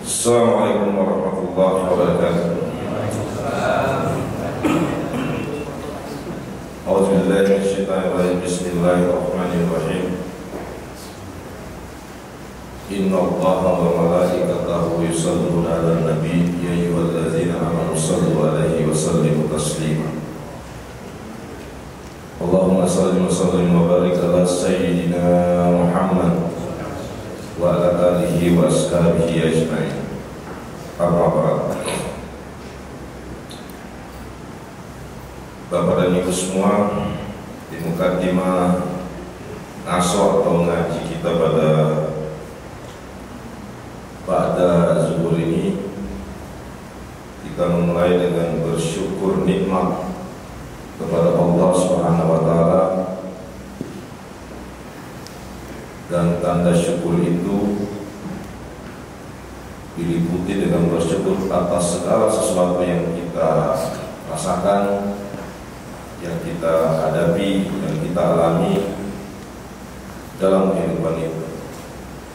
Assalamualaikum warahmatullahi wabarakatuh. A'udzubillahi minasyaitonir rajim. Bismillahirrahmanirrahim. Innallaha wa malaikatahu yusholluna 'alan nabi ya ayyuhallazina amanu shallu 'alaihi wa sallimu taslima. Allahumma shalli wa sallim wa barik ala sayyidina Muhammad wa ala alihi wa ashabihi ajma'in. Amma ba'd. Bapak dan Ibu semua, di mukadimah ngaso atau ngaji kita pada zuhur ini, kita memulai dengan bersyukur nikmat kepada Allah Subhanahu wa taala, dan tanda syukur itu diliputi dengan bersyukur atas segala sesuatu yang kita rasakan, yang kita hadapi, yang kita alami dalam kehidupan itu,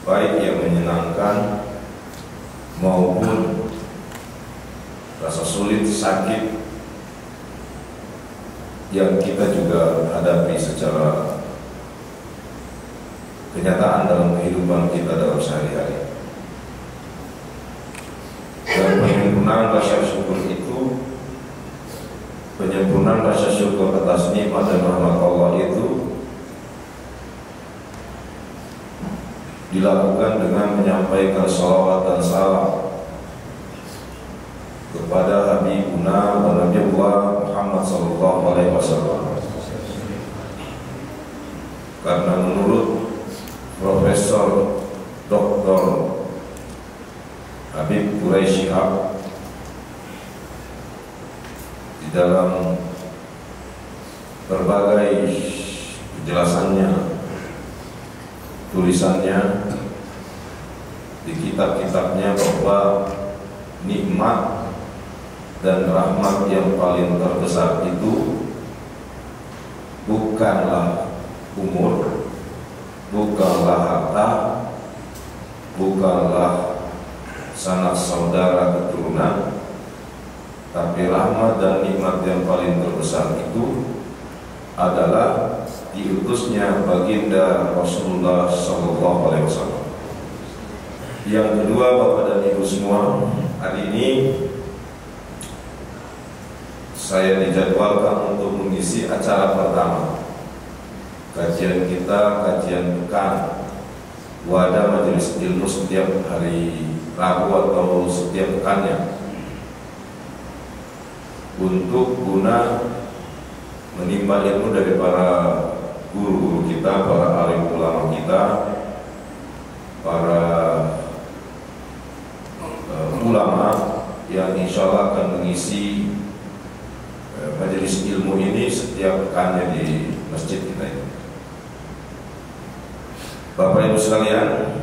baik yang menyenangkan maupun rasa sulit, sakit yang kita juga hadapi secara kenyataan dalam kehidupan kita dalam sehari-hari. Dan penyempurnaan rasa syukur itu, penyempurnaan rasa syukur atas nikmat dan rahmat Allah itu dilakukan dengan menyampaikan salawat dan salam kepada Habibuna wa Nabiullah Muhammad sallallahu alaihi wasallam. Karena menurut Profesor Dr. Habib Quraisy Shihab di dalam berbagai penjelasannya, tulisannya di kitab-kitabnya, bahwa nikmat dan rahmat yang paling terbesar itu bukanlah umur, bukanlah harta, bukanlah sanak saudara keturunan, tapi rahmat dan nikmat yang paling terbesar itu adalah diutusnya baginda Rasulullah Sallallahu Alaihi Wasallam. Yang kedua, Bapak dan Ibu semua, hari ini saya dijadwalkan untuk mengisi acara pertama kajian kita, kajian pekan wadah majelis ilmu setiap hari Rabu atau setiap pekannya, untuk guna menimba ilmu dari para guru-guru kita, para alim ulama kita, para ulama yang insya Allah akan mengisi majelis ilmu ini setiap pekannya di masjid kita ini. Bapak Ibu sekalian,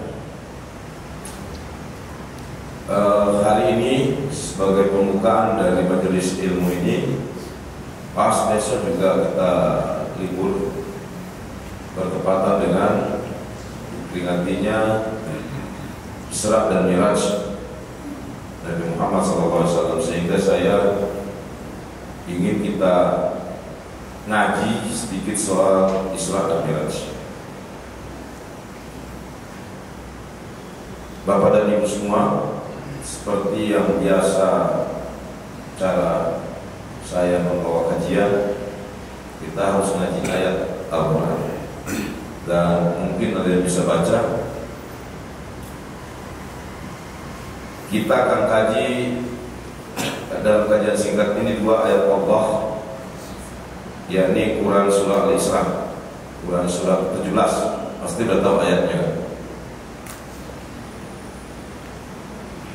hari ini sebagai pembukaan dari majelis ilmu ini, pas besok juga kita libur bertepatan dengan diperingatinya Isra dan Miraj Nabi Muhammad SAW, sehingga saya ingin kita ngaji sedikit soal Isra dan Miraj. Bapak dan Ibu semua, seperti yang biasa cara saya membawa kajian, kita harus ngaji ayat Al-Quran, dan mungkin ada yang bisa baca. Kita akan kaji dalam kajian singkat ini dua ayat Allah, yakni Quran surah Al-Isra, Quran surah 17, pasti udah tahu ayatnya,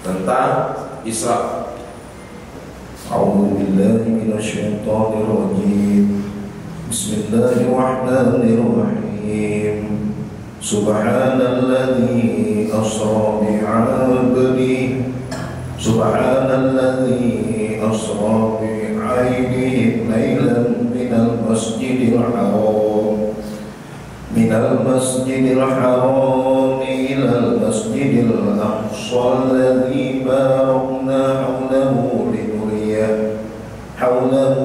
tentang Isra. A'udzu billahi minasyaitonir rajim. Bismillahirrahmanirrahim. Subhanalladzi asra bi'abdihi, subhanalladzi asra bi'ainihi lailan minal masjidil haram ilal المسجد الأقصى الذي باركنا حوله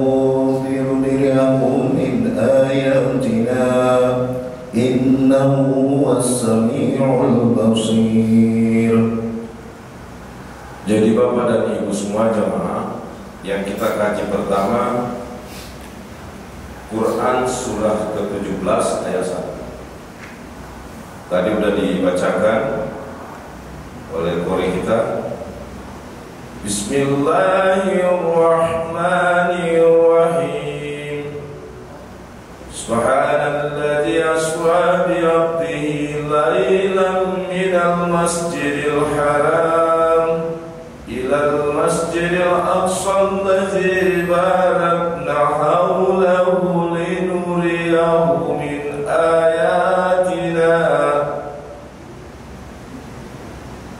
لنريه من آياتنا إنه هو السميع البصير. Jadi Bapak dan Ibu semua jamaah, yang kita kaji pertama Quran surah ke-17 ayat 1. Tadi sudah dibacakan oleh qori kita. Bismillahirrahmanirrahim. Subhanalladzi asra bi 'abdihi lailan minal masjidil haram ilal masjidil aqsa allazi barakna hawlahu linuriyahu min ayatina.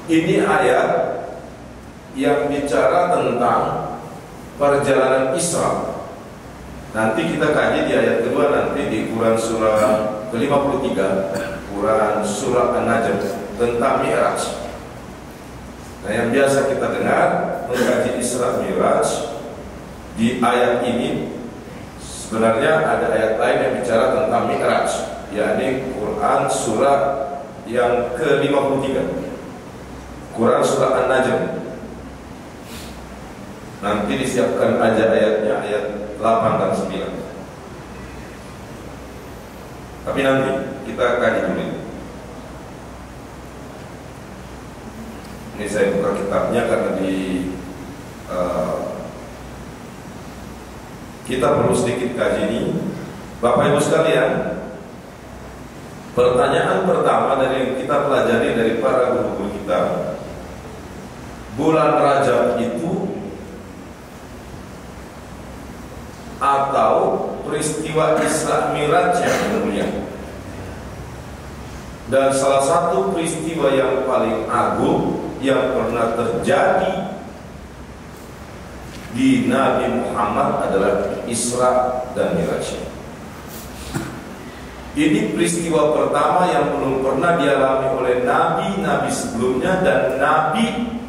Ini ayat yang bicara tentang perjalanan Isra. Nanti kita kaji di ayat kedua, nanti di Quran surah ke-53, Quran surah An-Najm tentang Mi'raj. Nah, yang biasa kita dengar mengkaji Isra Mi'raj, di ayat ini sebenarnya ada ayat lain yang bicara tentang Mi'raj, yakni Quran surah yang ke-53, Quran surah An-Najm. Nanti disiapkan aja ayatnya, ayat 8 dan 9. Tapi nanti kita kaji dulu. Ini saya buka kitabnya karena kita perlu sedikit kaji ini. Bapak Ibu sekalian, pertanyaan pertama dari yang kita pelajari dari para guru-guru kita, bulan Rajab itu atau peristiwa Isra Mi'raj yang mulia, dan salah satu peristiwa yang paling agung yang pernah terjadi di Nabi Muhammad adalah Isra dan Mi'raj. Ini peristiwa pertama yang belum pernah dialami oleh nabi-nabi sebelumnya dan nabi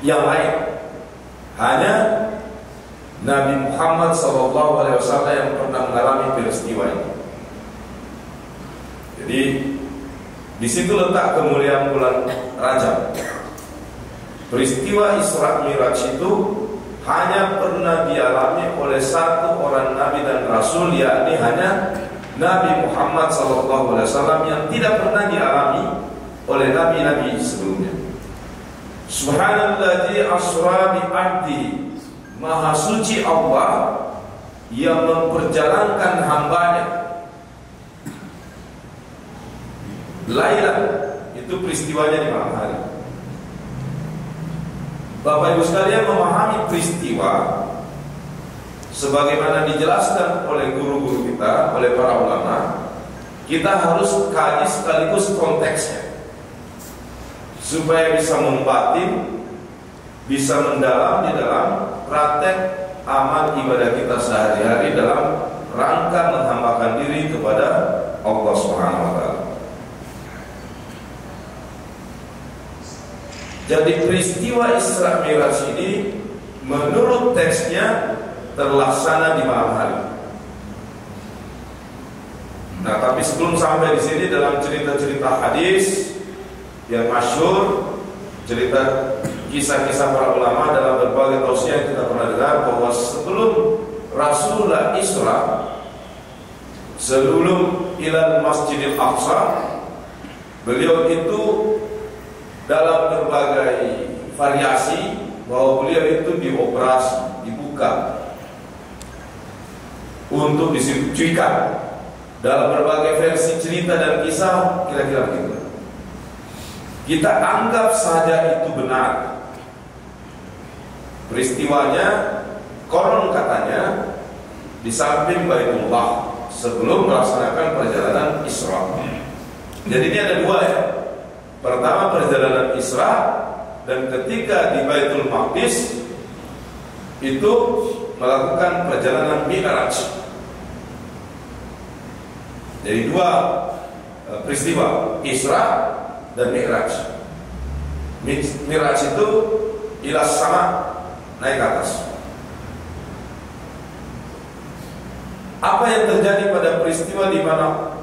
yang lain. Hanya Nabi Muhammad SAW yang pernah mengalami peristiwa ini. Jadi di situ letak kemuliaan bulan Rajab. Peristiwa Isra Mi'raj itu hanya pernah dialami oleh satu orang Nabi dan Rasul, yakni hanya Nabi Muhammad SAW, yang tidak pernah dialami oleh nabi-nabi sebelumnya. Subhanalladzi asra bi 'abdihi, Maha suci Allah yang memperjalankan hambanya. Lailan, itu peristiwanya di malam hari. Bapak Ibu sekalian memahami peristiwa sebagaimana dijelaskan oleh guru-guru kita, oleh para ulama, kita harus kaji sekaligus konteksnya supaya bisa membatin, bisa mendalam di dalam praktek amal ibadah kita sehari-hari dalam rangka menghambakan diri kepada Allah Subhanahu wa taala. Jadi peristiwa Isra Mi'raj ini menurut teksnya terlaksana di malam hari. Nah, tapi sebelum sampai di sini, dalam cerita-cerita hadis yang masyhur, cerita kisah-kisah para ulama dalam berbagai tausiah yang kita pernah dengar, bahwa sebelum Rasulullah Isra, sebelum ilal Masjidil Aqsa, beliau itu dalam berbagai variasi bahwa beliau itu dioperasi, dibuka untuk disucikan. Dalam berbagai versi cerita dan kisah kira-kira begitu. Kita anggap saja itu benar. Peristiwanya konon katanya di samping Baitullah sebelum melaksanakan perjalanan Isra. Jadi ini ada dua ya. Pertama perjalanan Isra, dan ketika di Baitul Maqdis itu melakukan perjalanan Mi'raj. Jadi dua peristiwa Isra dan Mi'raj. Mi'raj itu ilas sama, naik ke atas. Apa yang terjadi pada peristiwa di mana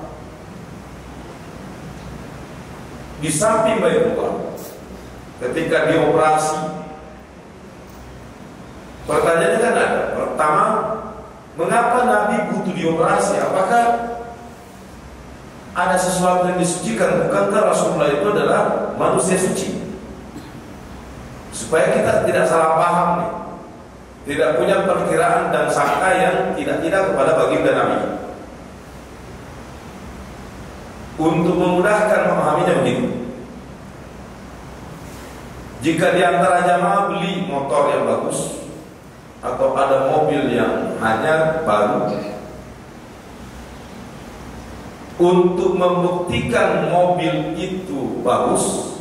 di samping Baitullah ketika dioperasi? Pertanyaannya kan ada. Pertama, mengapa Nabi butuh dioperasi? Apakah ada sesuatu yang disucikan? Bukankah Rasulullah itu adalah manusia suci? Supaya kita tidak salah paham nih, tidak punya perkiraan dan sangka yang tidak kepada baginda Nabi. Untuk memudahkan memahaminya begini, jika di antara jamaah beli motor yang bagus atau ada mobil yang hanya baru, untuk membuktikan mobil itu bagus,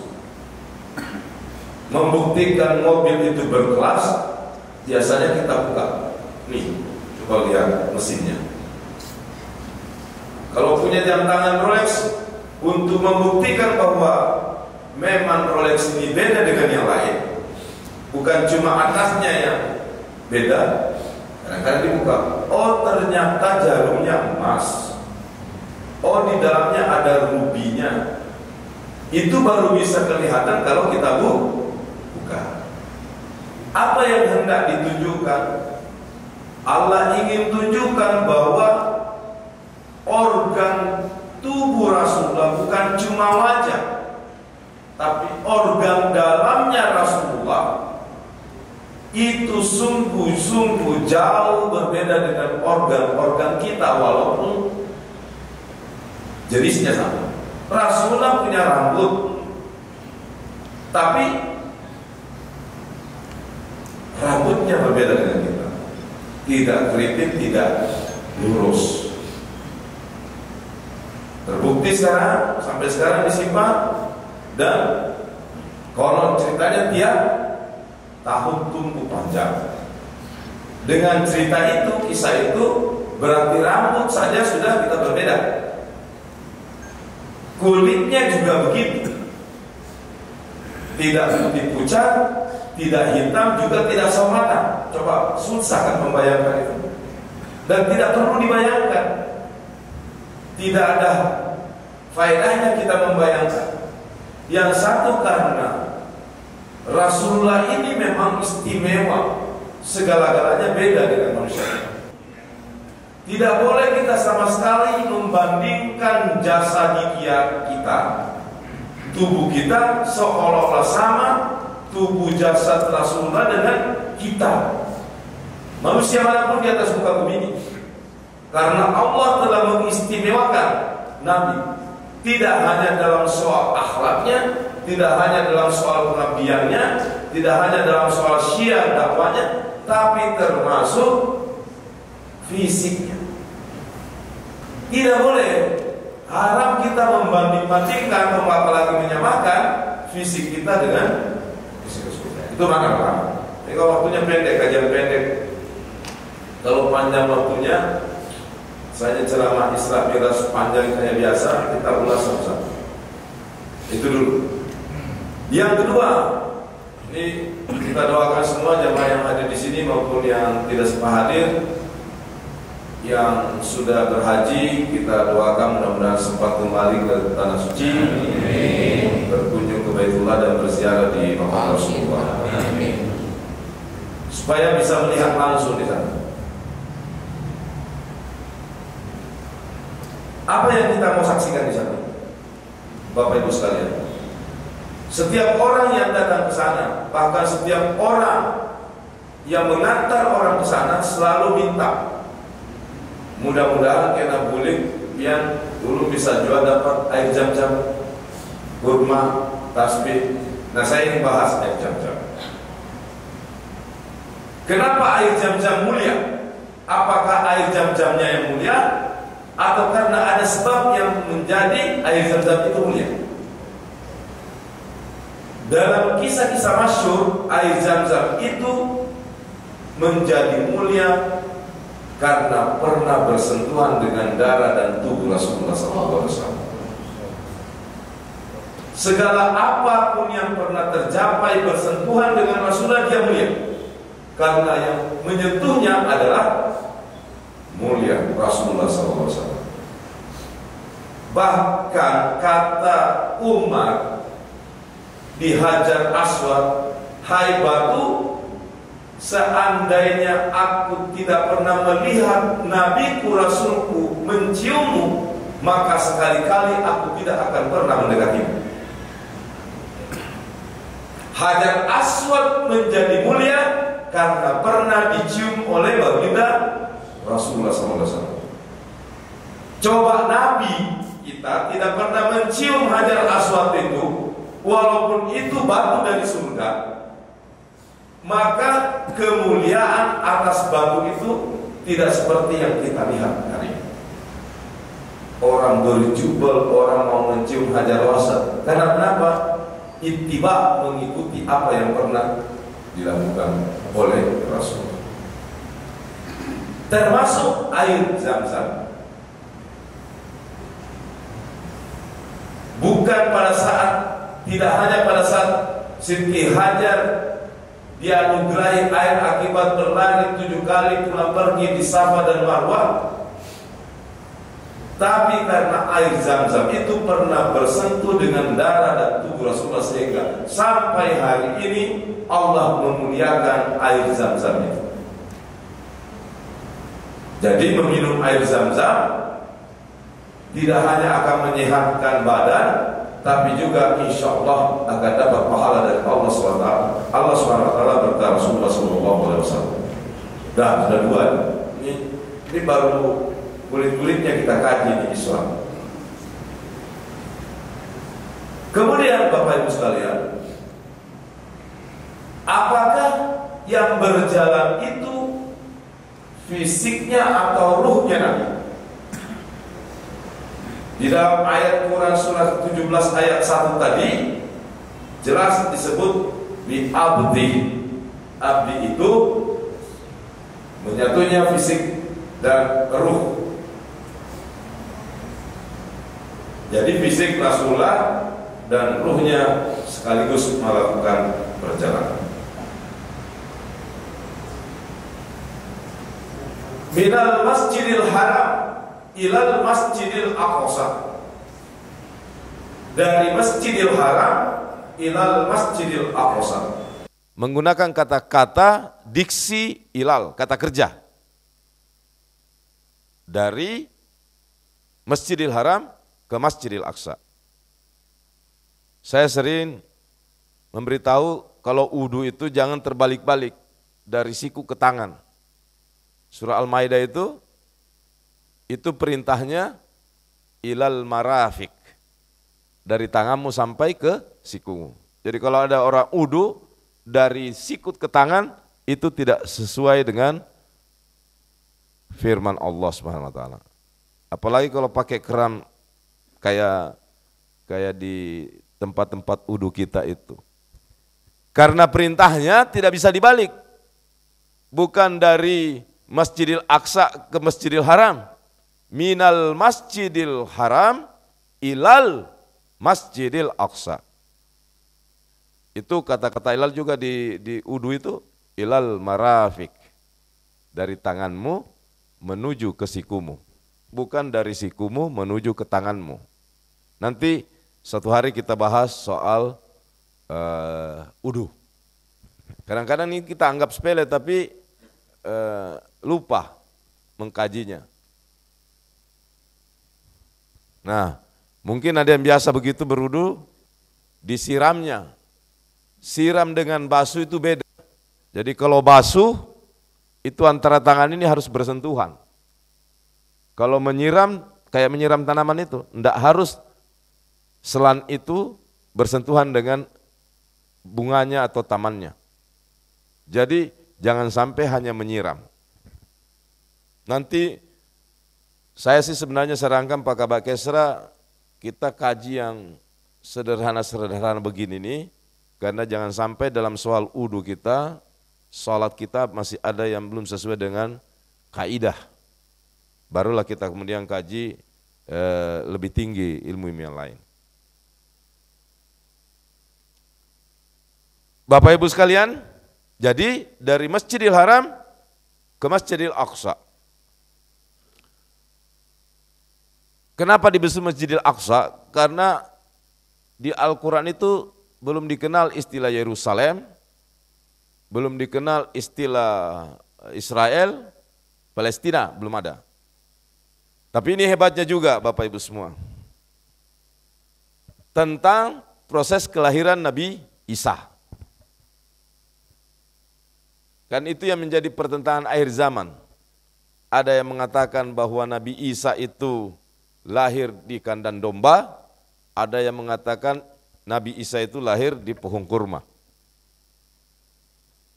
membuktikan mobil itu berkelas, biasanya kita buka. Nih, coba lihat mesinnya. Kalau punya jam tangan Rolex, untuk membuktikan bahwa memang Rolex ini beda dengan yang lain, bukan cuma atasnya yang beda, kadang-kadang dibuka. Oh, ternyata jarumnya emas. Oh, di dalamnya ada rubinya. Itu baru bisa kelihatan kalau kita buka. Apa yang hendak ditunjukkan? Allah ingin tunjukkan bahwa organ tubuh Rasulullah bukan cuma wajah, tapi organ dalamnya Rasulullah itu sungguh-sungguh jauh berbeda dengan organ-organ kita, walaupun jenisnya sama. Rasulullah punya rambut, tapi rambutnya berbeda dengan kita. Tidak keriting, tidak lurus. Terbukti sekarang, sampai sekarang disimpan, dan konon ceritanya tiap tahun tumbuh panjang. Dengan cerita itu, kisah itu, berarti rambut saja sudah kita berbeda. Kulitnya juga begitu. Tidak putih pucat, tidak hitam, juga tidak sawo matang. Coba susah kan membayangkan itu. Dan tidak perlu dibayangkan. Tidak ada faedahnya kita membayangkan. Yang satu karena Rasulullah ini memang istimewa, segala-galanya beda dengan manusia. Tidak boleh kita sama sekali membandingkan jasa kita, tubuh kita seolah-olah sama tubuh jasad Rasulullah dengan kita, manusia manapun di atas muka bumi ini. Karena Allah telah mengistimewakan Nabi, tidak hanya dalam soal akhlaknya, tidak hanya dalam soal pengabdiannya, tidak hanya dalam soal syiar dakwanya, tapi termasuk fisiknya. Tidak boleh, haram kita membanding-bandingkan, apalagi menyamakan fisik kita dengan fisik Rasulullah. Itu makna. Jadi kalau waktunya pendek, kajian pendek. Kalau panjang waktunya, saya ceramah Isra Mi'raj panjang kayak biasa, kita ulas satu-satu. Itu dulu. Yang kedua, ini kita doakan semua jemaah yang ada di sini maupun yang tidak sempat hadir, yang sudah berhaji, kita doakan mudah-mudahan sempat kembali ke tanah suci, berkunjung ke Baitullah dan berziarah di makam Rasulullah, supaya bisa melihat langsung di sana. Apa yang kita mau saksikan di sana, Bapak Ibu sekalian? Setiap orang yang datang ke sana, bahkan setiap orang yang mengantar orang ke sana selalu minta, mudah-mudahan kena bulik yang dulu bisa jual dapat air jam-jam, kurma, tasbih. Nah, saya ingin bahas air jam-jam. Kenapa air jam-jam mulia? Apakah air jam-jamnya yang mulia, atau karena ada sebab yang menjadi air zam-zam itu mulia? Dalam kisah-kisah masyhur, air zam-zam itu menjadi mulia karena pernah bersentuhan dengan darah dan tubuh Rasulullah SAW. Segala apapun yang pernah tercapai bersentuhan dengan Rasulullah dia mulia. Karena yang menyentuhnya adalah mulia Rasulullah SAW. Bahkan kata Umar di Hajar Aswad, hai batu, seandainya aku tidak pernah melihat nabiku rasulku menciummu, maka sekali-kali aku tidak akan pernah mendekatimu. Hajar Aswad menjadi mulia karena pernah dicium oleh baginda Rasulullah SAW. Coba Nabi kita tidak pernah mencium Hajar Aswad itu, walaupun itu batu dari surga, maka kemuliaan atas batu itu tidak seperti yang kita lihat hari ini. Orang berjubel, orang mau mencium Hajar Aswad. Karena kenapa? Ittiba, mengikuti apa yang pernah dilakukan oleh Rasul. Termasuk air Zam-Zam. Bukan pada saat, tidak hanya pada saat Siti Hajar dianugerahi air akibat berlari 7 kali pulang pergi di Safa dan Marwah, tapi karena air Zam-Zam itu pernah bersentuh dengan darah dan tubuh Rasulullah, sehingga sampai hari ini Allah memuliakan air Zam-Zam itu. Jadi meminum air Zam-Zam tidak hanya akan menyehatkan badan, tapi juga insya Allah akan dapat pahala dari Allah SWT. Allah SWT berkata Rasulullah SAW. Dah, sudah 2. Ini baru kulit-kulitnya kita kaji di Islam. Kemudian Bapak Ibu sekalian, apakah yang berjalan itu fisiknya atau ruhnya Nabi? Di dalam ayat Quran surah 17 ayat 1 tadi jelas disebut bi abdi. Abdi itu menyatunya fisik dan ruh. Jadi fisik Rasulullah dan ruhnya sekaligus melakukan perjalanan. Minal Masjidil Haram ilal Masjidil Aqsa. Dari Masjidil Haram ilal Masjidil Aqsa. Menggunakan kata-kata diksi ilal, kata kerja. Dari Masjidil Haram ke Masjidil Aqsa. Saya sering memberitahu kalau wudu itu jangan terbalik-balik dari siku ke tangan. Surah Al-Maidah itu perintahnya ilal marafik, dari tanganmu sampai ke sikumu. Jadi kalau ada orang wudu dari sikut ke tangan, itu tidak sesuai dengan firman Allah Subhanahu wa taala. Apalagi kalau pakai keran kayak di tempat-tempat wudu kita itu. Karena perintahnya tidak bisa dibalik. Bukan dari Masjidil Aqsa ke Masjidil Haram. Minal Masjidil Haram ilal Masjidil Aqsa. Itu kata-kata ilal juga di wudu itu ilal marafik. Dari tanganmu menuju ke sikumu. Bukan dari sikumu menuju ke tanganmu. Nanti suatu hari kita bahas soal wudu. Kadang-kadang ini kita anggap sepele tapi lupa mengkajinya. Nah, mungkin ada yang biasa begitu berwudu, disiramnya. Siram dengan basuh itu beda. Jadi kalau basuh, itu antara tangan ini harus bersentuhan. Kalau menyiram, kayak menyiram tanaman itu, tidak harus selan itu bersentuhan dengan bunganya atau tamannya. Jadi jangan sampai hanya menyiram. Nanti saya sih sebenarnya sarankan Pak Kabak Kesra kita kaji yang sederhana-sederhana begini nih, karena jangan sampai dalam soal wudu kita, sholat kita masih ada yang belum sesuai dengan kaidah. Barulah kita kemudian kaji lebih tinggi ilmu yang lain. Bapak Ibu sekalian, jadi dari Masjidil Haram ke Masjidil Aqsa. Kenapa disebut Masjidil Aqsa? Karena di Al-Quran itu belum dikenal istilah Yerusalem, belum dikenal istilah Israel, Palestina, belum ada. Tapi ini hebatnya juga Bapak Ibu semua. Tentang proses kelahiran Nabi Isa. Kan itu yang menjadi pertentangan akhir zaman. Ada yang mengatakan bahwa Nabi Isa itu lahir di kandang domba, ada yang mengatakan Nabi Isa itu lahir di pohon kurma.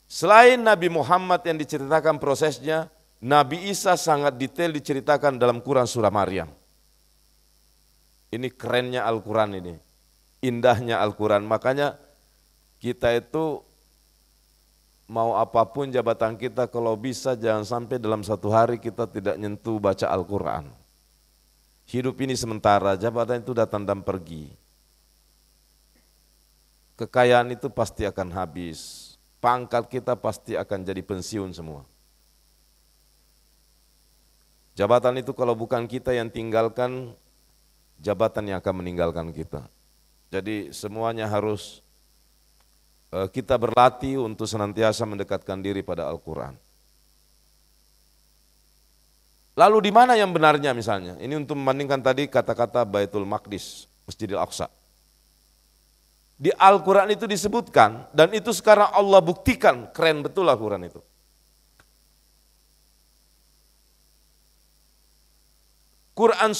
Selain Nabi Muhammad yang diceritakan prosesnya, Nabi Isa sangat detail diceritakan dalam Quran surah Maryam. Ini kerennya Al-Quran ini, indahnya Al-Quran. Makanya kita itu mau apapun jabatan kita, kalau bisa jangan sampai dalam satu hari kita tidak nyentuh baca Al-Quran. Hidup ini sementara, jabatan itu datang dan pergi. Kekayaan itu pasti akan habis, pangkat kita pasti akan jadi pensiun semua. Jabatan itu kalau bukan kita yang tinggalkan, jabatan yang akan meninggalkan kita. Jadi semuanya harus kita berlatih untuk senantiasa mendekatkan diri pada Al-Quran. Lalu di mana yang benarnya misalnya? Ini untuk membandingkan tadi kata-kata Baitul Maqdis, Masjidil Aqsa. Di Al-Quran itu disebutkan, dan itu sekarang Allah buktikan, keren betul Al-Quran itu. Quran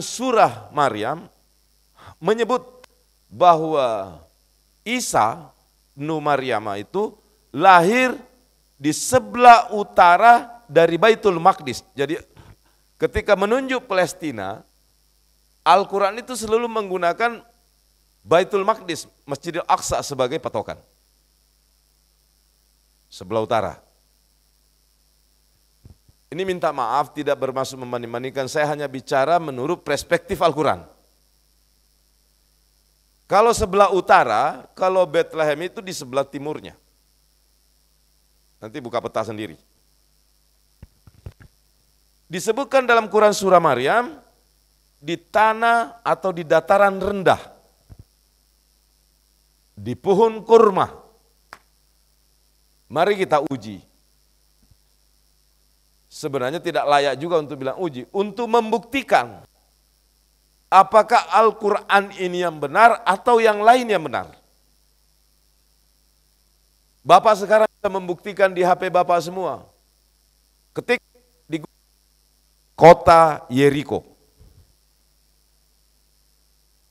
surah Maryam menyebut bahwa Isa bin Maryam itu lahir di sebelah utara dari Baitul Maqdis. Jadi ketika menunjuk Palestina, Al-Quran itu selalu menggunakan Baitul Maqdis, Masjidil Aqsa sebagai patokan. Sebelah utara. Ini minta maaf tidak bermaksud membanding-bandingkan, saya hanya bicara menurut perspektif Al-Quran. Kalau sebelah utara, kalau Bethlehem itu di sebelah timurnya. Nanti buka peta sendiri. Disebutkan dalam Quran surah Maryam, di tanah atau di dataran rendah, di pohon kurma. Mari kita uji. Sebenarnya tidak layak juga untuk bilang uji, untuk membuktikan apakah Al-Quran ini yang benar atau yang lain yang benar. Bapak sekarang bisa membuktikan di HP Bapak semua. Ketik di kota Yeriko.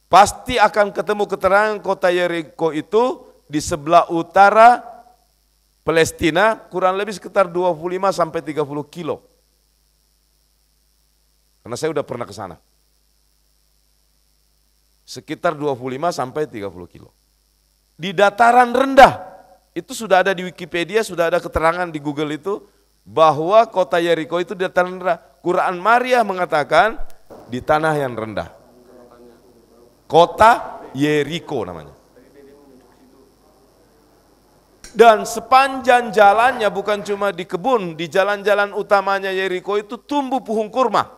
Pasti akan ketemu keterangan kota Yeriko itu di sebelah utara Palestina, kurang lebih sekitar 25 sampai 30 kilo. Karena saya udah pernah ke sana. Sekitar 25 sampai 30 kilo. Di dataran rendah, itu sudah ada di Wikipedia, sudah ada keterangan di Google itu, bahwa kota Yeriko itu di dataran rendah. Quran Maryam mengatakan di tanah yang rendah. Kota Yeriko namanya. Dan sepanjang jalannya bukan cuma di kebun, di jalan-jalan utamanya Yeriko itu tumbuh pohon kurma.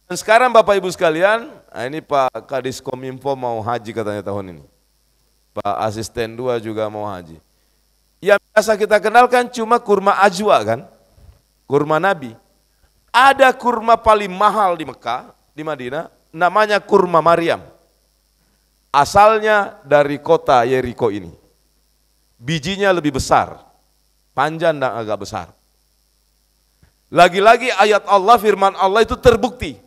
Dan sekarang Bapak Ibu sekalian, ini Pak Kadis Kominfo mau haji katanya tahun ini. Pak Asisten 2 juga mau haji. Yang biasa kita kenalkan cuma kurma ajwa kan, kurma Nabi. Ada kurma paling mahal di Mekah, di Madinah, namanya kurma Maryam. Asalnya dari kota Yeriko ini. Bijinya lebih besar, panjang dan agak besar. Lagi-lagi ayat Allah, firman Allah itu terbukti.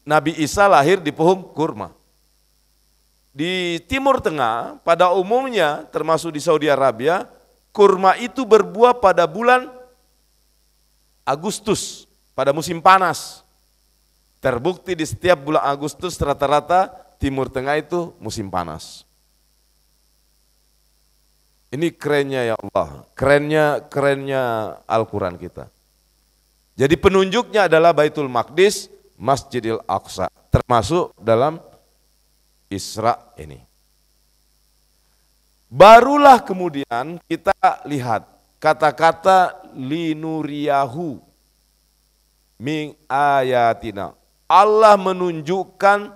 Nabi Isa lahir di pohon kurma. Di Timur Tengah, pada umumnya termasuk di Saudi Arabia, kurma itu berbuah pada bulan Agustus, pada musim panas. Terbukti di setiap bulan Agustus rata-rata Timur Tengah itu musim panas. Ini kerennya ya Allah, kerennya Al-Quran kita. Jadi penunjuknya adalah Baitul Maqdis, Masjidil Aqsa, termasuk dalam Isra ini. Barulah kemudian kita lihat kata-kata linuriyahu min ayatina. Allah menunjukkan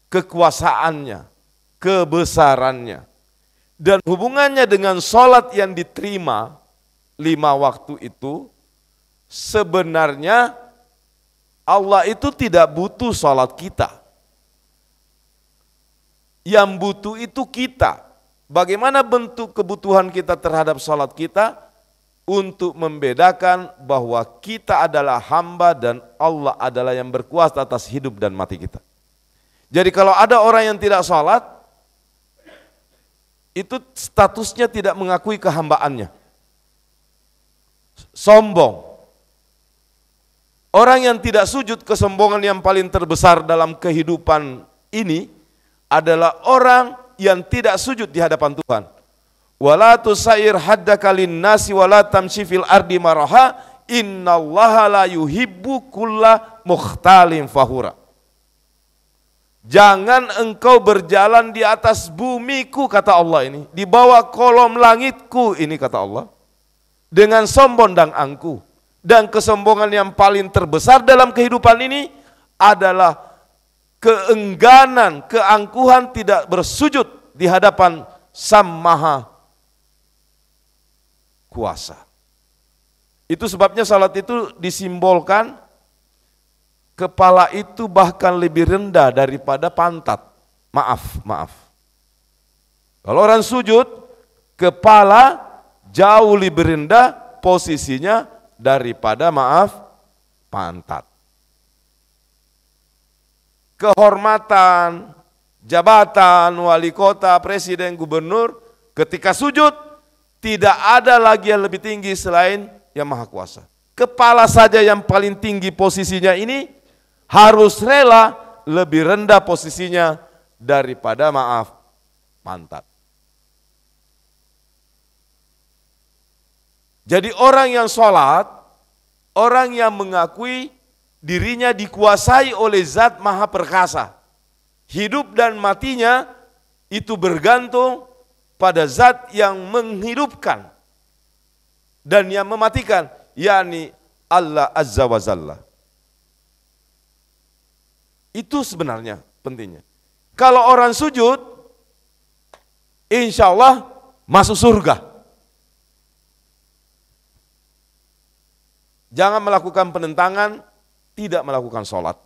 kekuasaannya, kebesarannya. Dan hubungannya dengan sholat yang diterima 5 waktu itu, sebenarnya Allah itu tidak butuh sholat kita. Yang butuh itu kita. Bagaimana bentuk kebutuhan kita terhadap sholat kita? Untuk membedakan bahwa kita adalah hamba dan Allah adalah yang berkuasa atas hidup dan mati kita. Jadi kalau ada orang yang tidak sholat, itu statusnya tidak mengakui kehambaannya. Sombong. Orang yang tidak sujud, kesombongan yang paling terbesar dalam kehidupan ini adalah orang yang tidak sujud di hadapan Tuhan. Wala tusair haddaka linnasi wala tamshi fil ardi maraha innallaha la yuhibbu kulla mukhtalin fakhura. Jangan engkau berjalan di atas bumiku, kata Allah ini, di bawah kolom langitku ini, kata Allah, dengan sombong dan angkuh. Dan kesombongan yang paling terbesar dalam kehidupan ini adalah keengganan, keangkuhan tidak bersujud di hadapan Sang Maha Kuasa. Itu sebabnya salat itu disimbolkan kepala itu bahkan lebih rendah daripada pantat. Maaf. Kalau orang sujud, kepala jauh lebih rendah posisinya daripada pantat. Kehormatan, jabatan, wali kota, presiden, gubernur, ketika sujud tidak ada lagi yang lebih tinggi selain yang Maha Kuasa. Kepala saja yang paling tinggi posisinya ini harus rela lebih rendah posisinya daripada pantat. Jadi orang yang sholat, orang yang mengakui dirinya dikuasai oleh Zat Maha Perkasa. Hidup dan matinya itu bergantung pada Zat yang menghidupkan dan yang mematikan, yakni Allah Azza wa Jalla. Itu sebenarnya pentingnya. Kalau orang sujud, insya Allah masuk surga. Jangan melakukan penentangan, tidak melakukan sholat.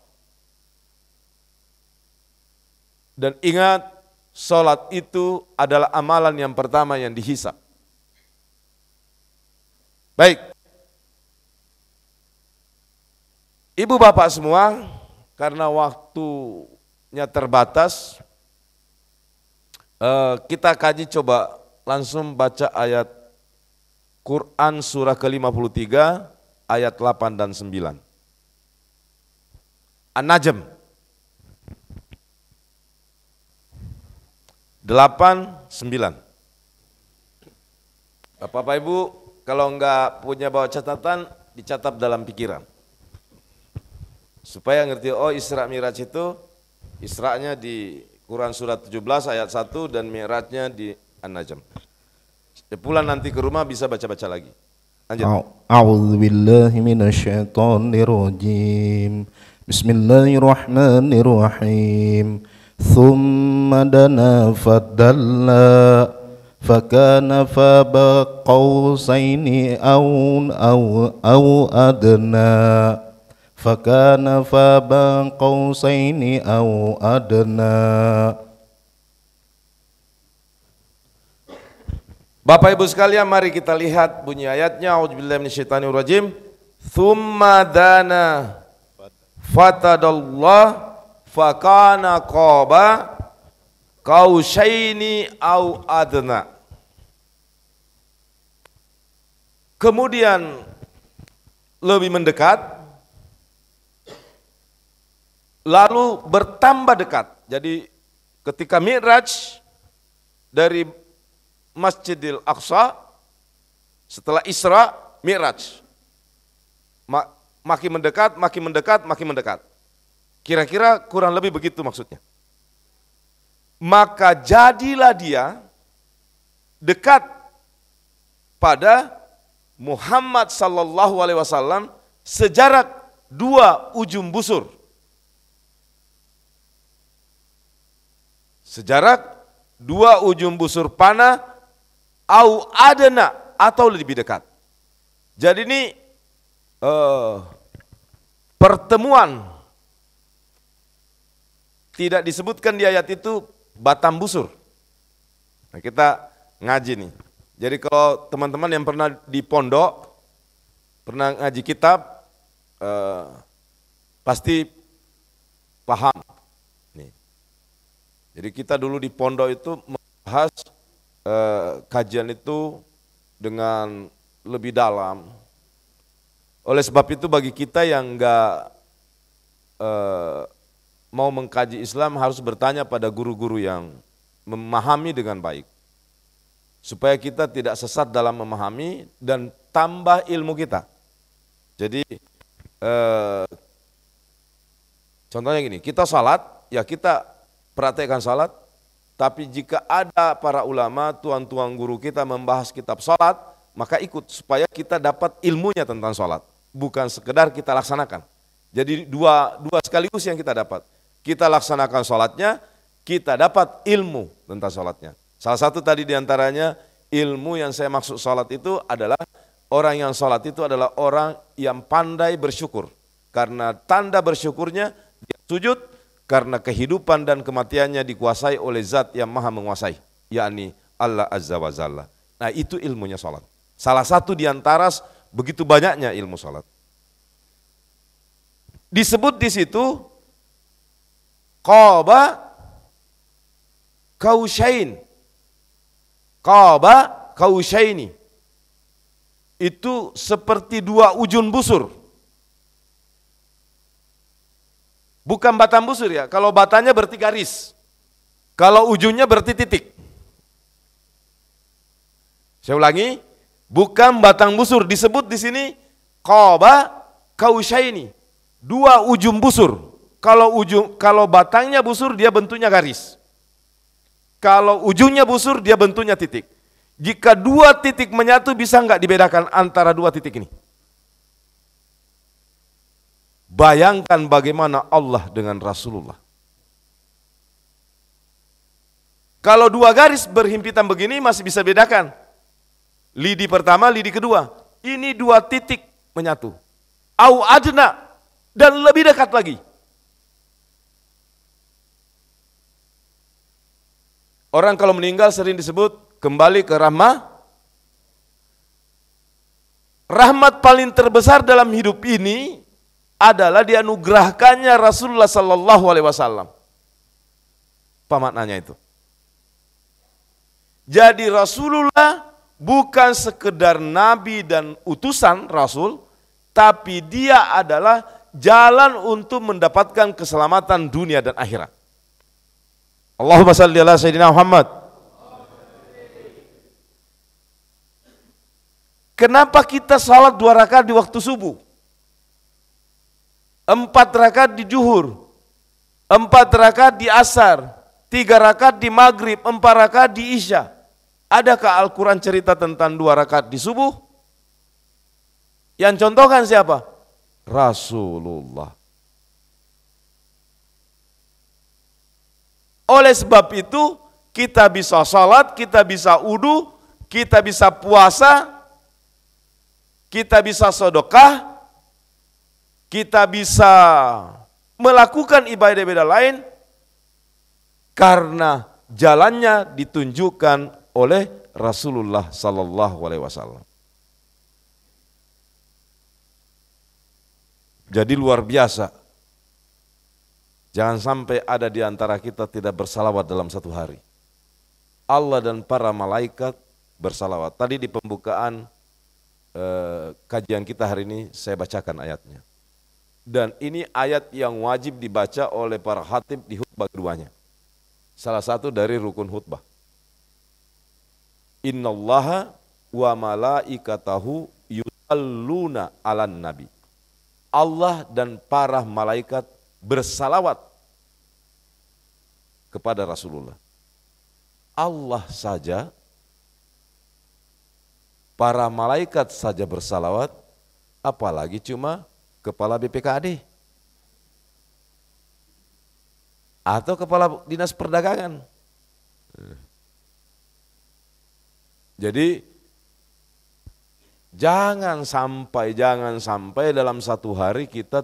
Dan ingat, sholat itu adalah amalan yang pertama yang dihisab. Baik. Ibu bapak semua, karena waktunya terbatas, kita kaji coba langsung baca ayat Quran surah ke-53 ayat 8 dan 9. An-Najm 8-9. Bapak Ibu, kalau enggak punya bawa catatan, dicatat dalam pikiran. Supaya ngerti, oh Isra Mi'raj itu, Isra'nya di Quran surat 17 ayat 1 dan Mi'rajnya di An-Najm. Pulang nanti ke rumah bisa baca-baca lagi. Lanjut. A'udzu billahi minasyaitonir rajim. Bismillahirrahmanirrahim. ثم دنا فدلى فكان فاب قوسين أو أدنى فكان فاب قوسين أو أدنى. Bapak Ibu sekalian, mari kita lihat bunyi ayatnya. A'udzubillahi minasyaitonirrajim. Tsumma dana fatadallah fakana qaba qausyaini au adna. Kemudian lebih mendekat, lalu bertambah dekat. Jadi ketika Mi'raj dari Masjidil Aqsa, setelah Isra, Mi'raj, makin mendekat, makin mendekat, makin mendekat. Kira-kira kurang lebih begitu maksudnya. maka jadilah dia dekat pada Muhammad sallallahu alaihi wasallam sejarak 2 ujung busur. Sejarak 2 ujung busur panah, au adna, atau lebih dekat. Jadi ini pertemuan, tidak disebutkan di ayat itu batam busur. Nah, kita ngaji nih. Jadi kalau teman-teman yang pernah di pondok, pernah ngaji kitab, pasti paham. Nih. Jadi kita dulu di pondok itu membahas kajian itu dengan lebih dalam. Oleh sebab itu bagi kita yang enggak mau mengkaji Islam harus bertanya pada guru-guru yang memahami dengan baik. Supaya kita tidak sesat dalam memahami dan tambah ilmu kita. Jadi contohnya gini, kita salat, ya kita praktekkan salat, tapi jika ada para ulama, tuan-tuan guru kita membahas kitab salat, maka ikut supaya kita dapat ilmunya tentang salat, bukan sekedar kita laksanakan. Jadi dua sekaligus yang kita dapat. Kita laksanakan salatnya, kita dapat ilmu tentang salatnya. Salah satu tadi diantaranya ilmu yang saya maksud salat itu adalah orang yang salat itu adalah orang yang pandai bersyukur. Karena tanda bersyukurnya dia sujud karena kehidupan dan kematiannya dikuasai oleh zat yang maha menguasai, yakni Allah Azza wa Jalla. Nah itu ilmunya salat. Salah satu diantara begitu banyaknya ilmu salat. Disebut di situ qaba kausyain. Qaba kausyaini. Itu seperti 2 ujung busur. Bukan batang busur ya. Kalau batanya berarti garis. Kalau ujungnya berarti titik. Saya ulangi, bukan batang busur, disebut di sini qaba kausyaini. 2 ujung busur. Kalau batangnya busur dia bentuknya garis. Kalau ujungnya busur dia bentuknya titik. Jika 2 titik menyatu bisa enggak dibedakan antara 2 titik ini? Bayangkan bagaimana Allah dengan Rasulullah. Kalau 2 garis berhimpitan begini masih bisa bedakan. Lidi pertama, lidi kedua. Ini 2 titik menyatu. Au adna, dan lebih dekat lagi. Orang kalau meninggal sering disebut kembali ke rahmat. Rahmat paling terbesar dalam hidup ini adalah dianugerahkannya Rasulullah sallallahu alaihi wasallam. Apa maknanya itu? Jadi Rasulullah bukan sekedar nabi dan utusan Rasul, tapi dia adalah jalan untuk mendapatkan keselamatan dunia dan akhirat. Allahumma salli ala Sayyidina Muhammad. Kenapa kita salat 2 rakaat di waktu subuh? 4 rakaat di zuhur, 4 rakaat di asar, 3 rakaat di maghrib, 4 rakaat di isya. Adakah Al-Quran cerita tentang 2 rakaat di subuh? Yang contohkan siapa? Rasulullah. Oleh sebab itu kita bisa salat, kita bisa wudu, kita bisa puasa, kita bisa sedekah, kita bisa melakukan ibadah-ibadah lain karena jalannya ditunjukkan oleh Rasulullah sallallahu alaihi wasallam. Jadi luar biasa. Jangan sampai ada di antara kita tidak bersalawat dalam 1 hari. Allah dan para malaikat bersalawat. Tadi di pembukaan kajian kita hari ini saya bacakan ayatnya. Dan ini ayat yang wajib dibaca oleh para khatib di khutbah keduanya. Salah satu dari rukun khutbah. Innallaha wa malaikatahu yusalluna 'alan nabi. Allah dan para malaikat bersalawat kepada Rasulullah. Allah saja, para malaikat saja bersalawat, apalagi cuma kepala BPKAD atau kepala dinas perdagangan. Jadi jangan sampai dalam satu hari kita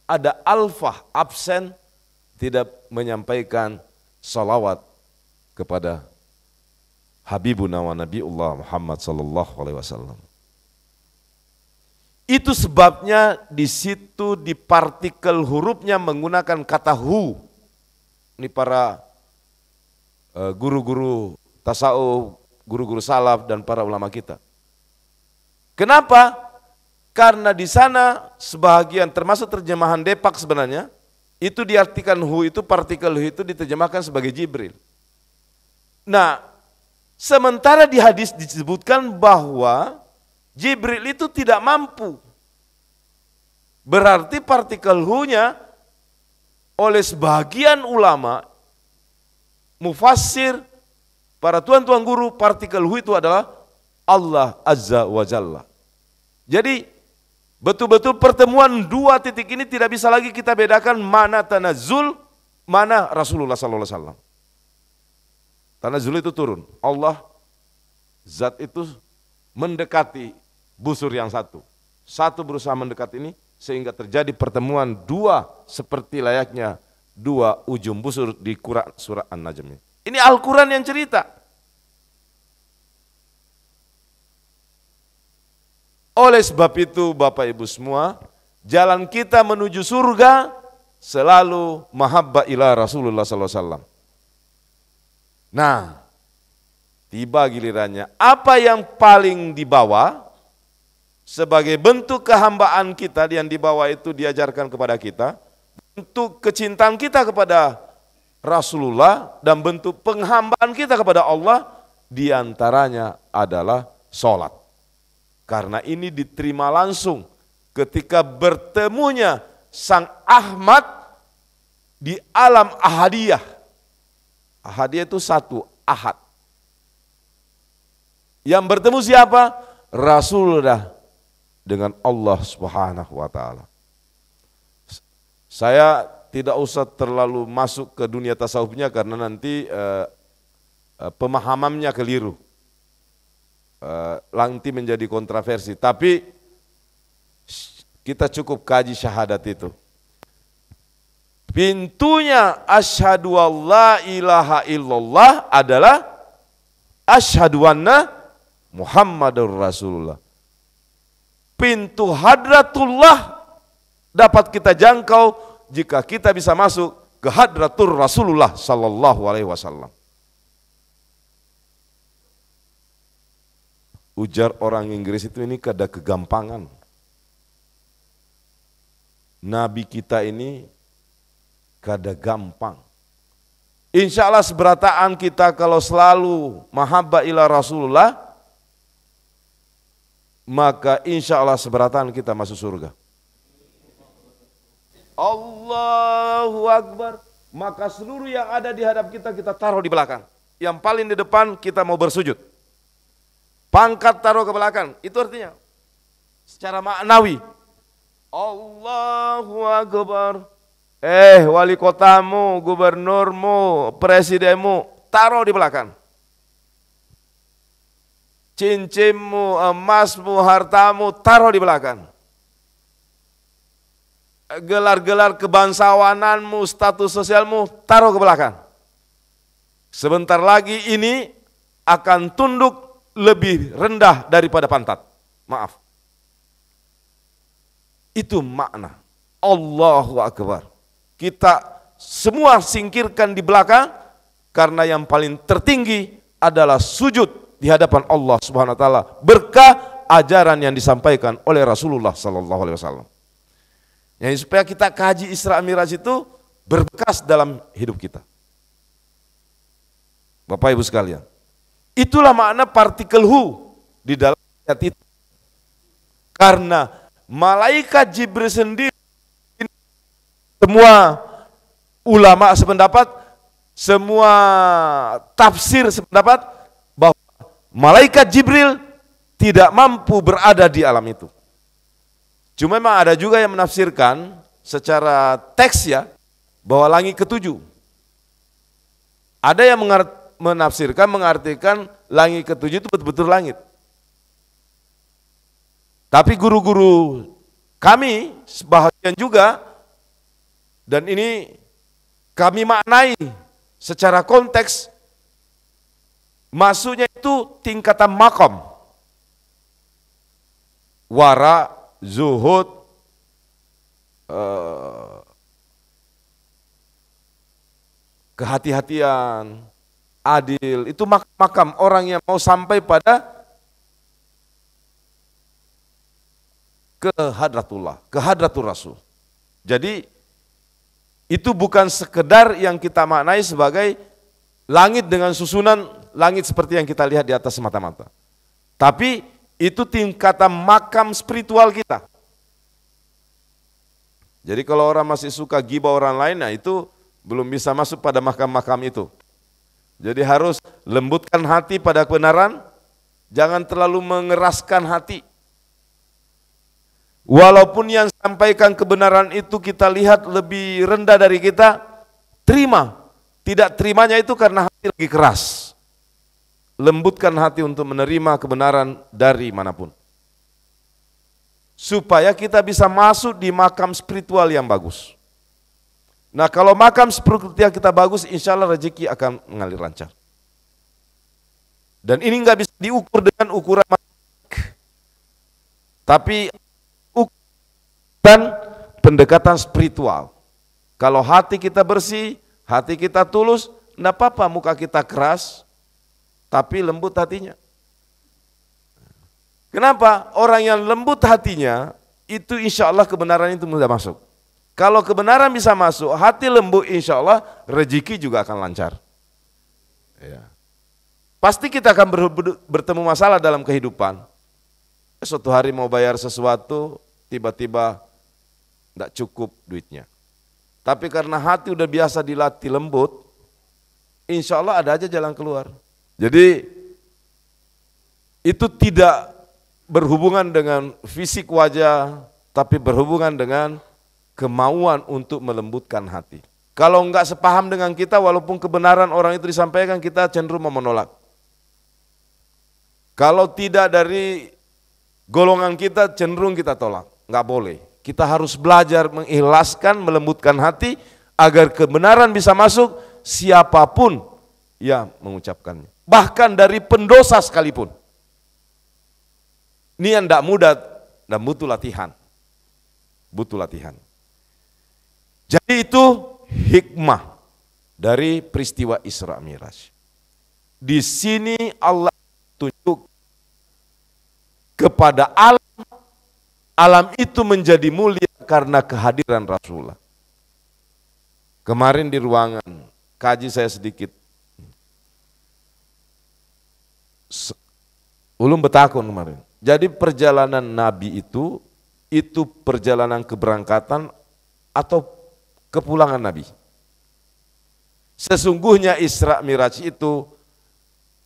ada alfah absen tidak menyampaikan salawat kepada Habibuna wa Nabiullah Muhammad sallallahu alaihi wasallam. Itu sebabnya di situ di partikel hurufnya menggunakan kata hu. Ini para guru-guru tasawuf, guru-guru salaf dan para ulama kita. Kenapa? Karena di sana sebahagian termasuk terjemahan Depak sebenarnya itu diartikan hu, itu partikel hu itu diterjemahkan sebagai Jibril. Nah, sementara di hadis disebutkan bahwa Jibril itu tidak mampu. Berarti partikel hu-nya oleh sebagian ulama, mufassir, para tuan-tuan guru, partikel hu itu adalah Allah Azza wa Jalla. Jadi betul-betul pertemuan dua titik ini tidak bisa lagi kita bedakan mana tanazzul, mana Rasulullah sallallahu alaihi wasallam. Tanazzul itu turun, Allah zat itu mendekati busur yang satu. Satu berusaha mendekat ini sehingga terjadi pertemuan dua seperti layaknya dua ujung busur di Quran surah An-Najm. Ini Al-Quran yang cerita. Oleh sebab itu Bapak Ibu semua, jalan kita menuju surga selalu mahabbah ila Rasulullah SAW. Nah, tiba gilirannya apa yang paling dibawa sebagai bentuk kehambaan kita, yang dibawa itu diajarkan kepada kita, bentuk kecintaan kita kepada Rasulullah dan bentuk penghambaan kita kepada Allah, diantaranya adalah sholat. Karena ini diterima langsung ketika bertemunya Sang Ahmad di alam ahadiyah. Ahadiyah itu satu, ahad. Yang bertemu siapa? Rasulullah dengan Allah Subhanahu wa taala. Saya tidak usah terlalu masuk ke dunia tasawufnya karena nanti pemahamannya keliru. Nanti menjadi kontroversi, tapi kita cukup kaji syahadat itu. Pintunya asyhadu alla ilaha illallah adalah asyhadu anna Muhammadur Rasulullah. Pintu hadratullah dapat kita jangkau jika kita bisa masuk ke hadratur Rasulullah sallallahu alaihi wasallam. Ujar orang Inggris itu, ini kada kegampangan. Nabi kita ini kada gampang. Insya Allah seberataan kita kalau selalu mahabbah ila Rasulullah, maka insya Allah seberataan kita masuk surga. Allahu Akbar. Maka seluruh yang ada di hadap kita, kita taruh di belakang. Yang paling di depan kita mau bersujud. Pangkat taruh ke belakang. Itu artinya secara maknawi. Allahu Akbar. Wali kotamu, gubernurmu, presidenmu, taruh di belakang. Cincinmu, emasmu, hartamu, taruh di belakang. Gelar-gelar kebangsawananmu, status sosialmu, taruh ke belakang. Sebentar lagi ini akan tunduk lebih rendah daripada pantat. Maaf. Itu makna. Allahu Akbar. Kita semua singkirkan di belakang karena yang paling tertinggi adalah sujud di hadapan Allah Subhanahu wa taala berkah ajaran yang disampaikan oleh Rasulullah sallallahu alaihi wasallam. Yang supaya kita kaji Isra Miraj itu berbekas dalam hidup kita. Bapak Ibu sekalian, itulah makna partikel hu di dalam ayat itu. Karena malaikat Jibril sendiri, semua ulama sependapat, semua tafsir sependapat bahwa malaikat Jibril tidak mampu berada di alam itu. Cuma memang ada juga yang menafsirkan secara teks ya, bahwa langit ketujuh. Ada yang mengartikan langit ketujuh itu betul-betul langit. Tapi guru-guru kami sebahagian juga, dan ini kami maknai secara konteks, maksudnya itu tingkatan makam. Wara, zuhud, kehati-hatian, adil, itu makam orang yang mau sampai pada ke hadratul Rasul. Jadi itu bukan sekedar yang kita maknai sebagai langit dengan susunan langit seperti yang kita lihat di atas semata-mata. Tapi itu tingkatan makam spiritual kita. Jadi kalau orang masih suka gibah orang lain, nah itu belum bisa masuk pada makam-makam itu. Jadi harus lembutkan hati pada kebenaran, jangan terlalu mengeraskan hati. Walaupun yang sampaikan kebenaran itu kita lihat lebih rendah dari kita, terima. Tidak terimanya itu karena hati lagi keras. Lembutkan hati untuk menerima kebenaran dari manapun. Supaya kita bisa masuk di makam spiritual yang bagus. Nah kalau makam spiritual kita bagus, insya Allah rezeki akan mengalir lancar. Dan ini nggak bisa diukur dengan ukuran matematik. Tapi dan pendekatan spiritual. Kalau hati kita bersih, hati kita tulus, enggak apa-apa muka kita keras, tapi lembut hatinya. Kenapa? Orang yang lembut hatinya, itu insya Allah kebenaran itu mudah masuk. Kalau kebenaran bisa masuk, hati lembut insya Allah, rezeki juga akan lancar. Ya. Pasti kita akan bertemu masalah dalam kehidupan. Suatu hari mau bayar sesuatu, tiba-tiba tidak cukup duitnya. Tapi karena hati udah biasa dilatih lembut, insya Allah ada aja jalan keluar. Jadi itu tidak berhubungan dengan fisik wajah, tapi berhubungan dengan kemauan untuk melembutkan hati. Kalau enggak sepaham dengan kita, walaupun kebenaran orang itu disampaikan, kita cenderung mau menolak. Kalau tidak dari golongan kita, cenderung kita tolak. Enggak boleh. Kita harus belajar mengikhlaskan, melembutkan hati agar kebenaran bisa masuk siapapun yang mengucapkannya. Bahkan dari pendosa sekalipun. Ini yang tidak mudah dan butuh latihan. Butuh latihan. Jadi itu hikmah dari peristiwa Isra Mi'raj. Di sini Allah tunjuk kepada alam itu menjadi mulia karena kehadiran Rasulullah. Kemarin di ruangan kaji saya sedikit, ulun betakun kemarin. Jadi perjalanan Nabi itu perjalanan keberangkatan atau kepulangan Nabi. Sesungguhnya Isra Mi'raj itu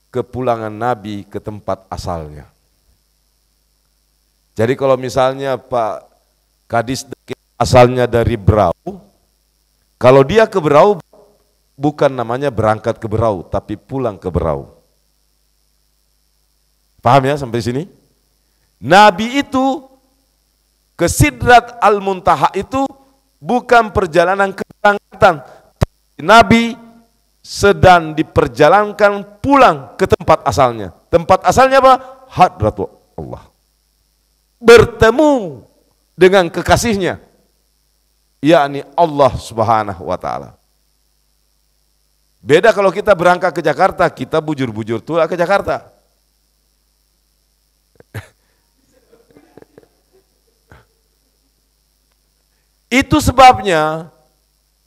kepulangan Nabi ke tempat asalnya. Jadi kalau misalnya Pak Kadis asalnya dari Berau, kalau dia ke Berau bukan namanya berangkat ke Berau, tapi pulang ke Berau. Paham ya sampai sini? Nabi itu ke Sidrat Al-Muntaha itu bukan perjalanan keberangkatan. Nabi sedang diperjalankan pulang ke tempat asalnya. Tempat asalnya apa? Hadratul Allah. Bertemu dengan kekasihnya, yakni Allah Subhanahu wa ta'ala. Beda kalau kita berangkat ke Jakarta, kita bujur-bujur tuh ke Jakarta. Itu sebabnya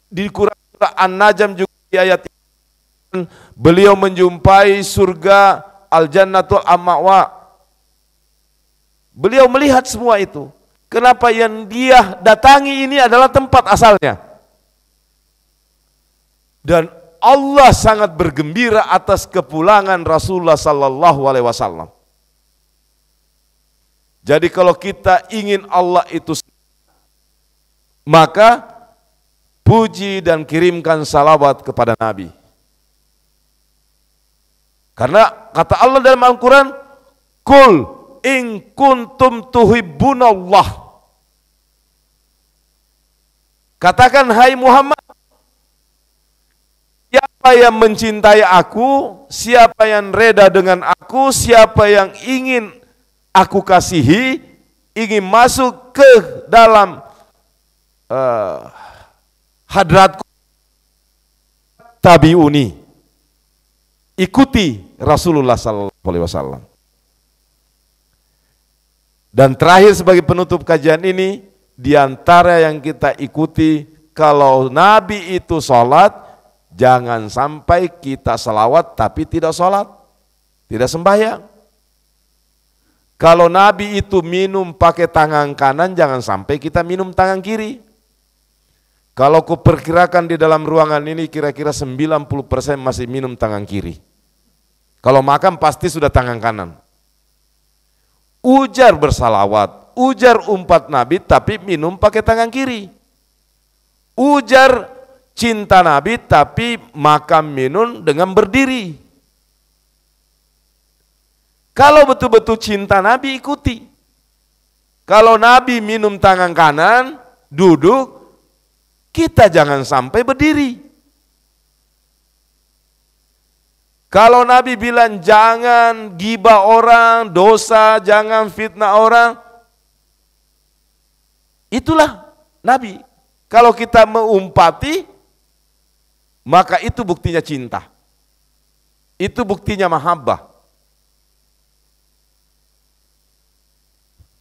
di Quran An-Najm juga di ayat ini, beliau menjumpai surga Al-Jannatul Amawa. Beliau melihat semua itu. Kenapa yang dia datangi ini adalah tempat asalnya. Dan Allah sangat bergembira atas kepulangan Rasulullah sallallahu alaihi wasallam. Jadi kalau kita ingin Allah itu, maka puji dan kirimkan salawat kepada Nabi. Karena kata Allah dalam Al-Quran, Qul in kuntum tuhibbunallah. Katakan, hai Muhammad, siapa yang mencintai aku, siapa yang reda dengan aku, siapa yang ingin aku kasihi, ingin masuk ke dalam hadratku, tabi'uni, ikuti Rasulullah SAW. Dan terakhir sebagai penutup kajian ini, di antara yang kita ikuti, kalau Nabi itu sholat, jangan sampai kita selawat tapi tidak sholat, tidak sembahyang. Kalau Nabi itu minum pakai tangan kanan, jangan sampai kita minum tangan kiri. Kalau kuperkirakan di dalam ruangan ini kira-kira 90% masih minum tangan kiri. Kalau makan pasti sudah tangan kanan. Ujar bersalawat, ujar umpat Nabi tapi minum pakai tangan kiri. Ujar cinta Nabi tapi makan minum dengan berdiri. Kalau betul-betul cinta Nabi, ikuti. Kalau Nabi minum tangan kanan, duduk, kita jangan sampai berdiri. Kalau Nabi bilang jangan gibah orang, dosa, jangan fitnah orang, itulah Nabi. Kalau kita mengumpati, maka itu buktinya cinta. Itu buktinya mahabbah.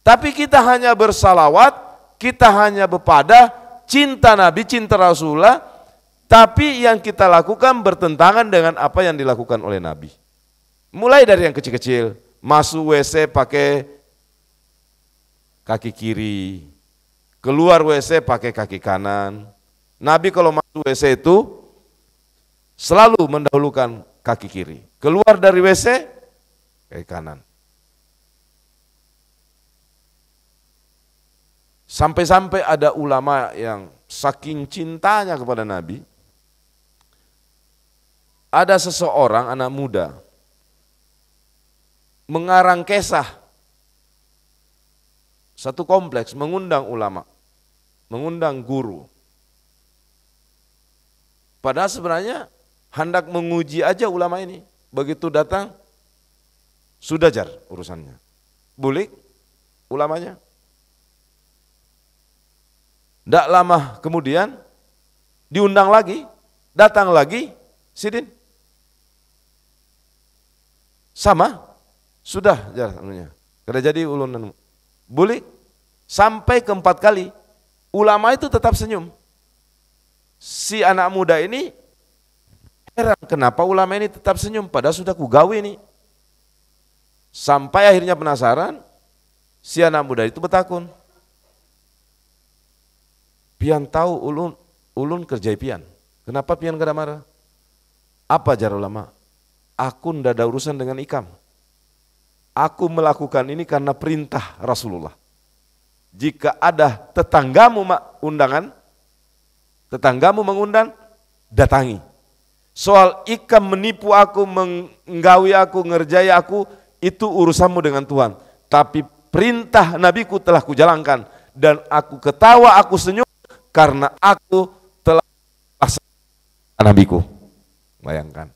Tapi kita hanya bersalawat, kita hanya berpada cinta Nabi, cinta Rasulullah, tapi yang kita lakukan bertentangan dengan apa yang dilakukan oleh Nabi. Mulai dari yang kecil-kecil, masuk WC pakai kaki kiri, keluar WC pakai kaki kanan. Nabi kalau masuk WC itu selalu mendahulukan kaki kiri, keluar dari WC kaki kanan. Sampai-sampai ada ulama yang saking cintanya kepada Nabi, ada seseorang anak muda mengarang kisah satu kompleks, mengundang ulama, mengundang guru. Padahal sebenarnya hendak menguji aja ulama ini. Begitu datang, sudah jar urusannya. Bulik ulamanya. Tidak lama kemudian diundang lagi, datang lagi, sidin. Sama, sudah jalannya. Kada jadi ulun bulik sampai keempat kali. Ulama itu tetap senyum. Si anak muda ini heran kenapa ulama ini tetap senyum padahal sudah kugawe ini. Sampai akhirnya penasaran, si anak muda itu bertakun. Pian tahu ulun kerjai pian. Kenapa pian kada marah? Apa jar ulama? Aku ndak ada urusan dengan ikam. Aku melakukan ini karena perintah Rasulullah. Jika ada tetanggamu undangan, tetanggamu mengundang, datangi. Soal ikam menipu aku, menggawi aku, ngerjai aku, itu urusanmu dengan Tuhan. Tapi perintah Nabiku telah kujalankan dan aku ketawa, aku senyum karena aku telah laksanakan Nabiku. Bayangkan.